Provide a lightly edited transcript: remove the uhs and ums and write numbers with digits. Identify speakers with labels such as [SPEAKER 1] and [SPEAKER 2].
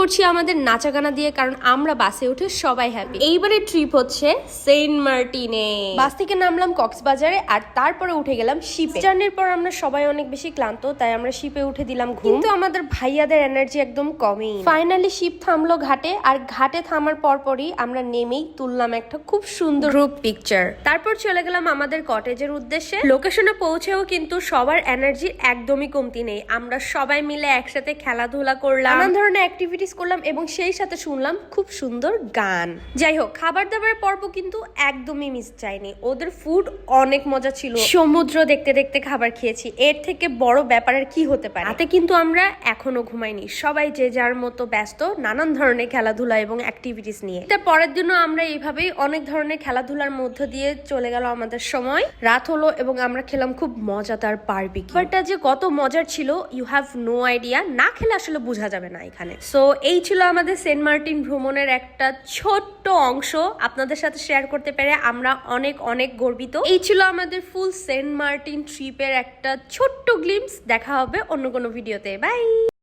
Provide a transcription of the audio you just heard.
[SPEAKER 1] করছি আমাদের নাচা গানা দিয়ে, কারণ আমরা বাসে উঠে সবাই হ্যাপি। এইবারে ট্রিপ হচ্ছে সেন্ট মার্টিনে। বাস থেকে নামলাম কক্সবাজারে আর তারপরে উঠে গেলাম শিপে। জার্নির পর আমরা সবাই অনেক বেশি ক্লান্ত, তাই আমরা শিপে উঠে দিলাম ঘুম। কিন্তু আমাদের ভাইয়াদের এনার্জি একদম কমই। ফাইনালি শিপ থামলো ঘাটে, আর ঘাটে থামার পরপরই আমরা নেমেই তুললাম একটা খুব সুন্দর গ্রুপ পিকচার। তারপর চলে গেলাম আমাদের কটেজের উদ্দেশ্যে। লোকেশনে পৌঁছেও কিন্তু সবার এনার্জির একদমই কমতি নেই। আমরা সবাই মিলে একসাথে খেলাধুলা করলাম, নানান ধরনের অ্যাক্টিভিটিস করলাম এবং সেই সাথে শুনলাম খুব সুন্দর গান। যাই হোক, খাবার দাবারের পর্ব কিন্তু একদমই মিস যায়নি। ওদের ফুড অনেক মজা ছিল। সমুদ্র দেখতে দেখতে খাবার খেয়েছি, এর থেকে বড় ব্যাপার আর কি হতে পারে। রাতে কিন্তু আমরা এখনো ঘুমাইনি, সবাই যে যার মতো ব্যস্ত নানান ধরনের খেলাধুলা এবং অ্যাক্টিভিটিস নিয়ে। তার পরের দিনও আমরা এইভাবেই অনেক ধরনের খেলাধুলার মধ্য দিয়ে চলে গেল আমাদের সময়। রাত হলো এবং আমরা খেলাম খুব মজাদার বারবিকিউ। খাবারটা যে কত মজার ছিল ইউ হ্যাভ নো আইডিয়া, না খেলে আসলে বোঝা যাবে না এখানে। সো এই ছিল আমাদের সেন্ট মার্টিন ভ্রমণের একটা ছোট্ট অংশ, আপনাদের সাথে শেয়ার করতে পেরে আমরা অনেক অনেক গর্বিত। এই ছিল আমাদের ফুল সেন্ট মার্টিন ট্রিপের একটা ছোট্ট গ্লিম্পস। দেখা হবে অন্য কোনো ভিডিওতে। বাই।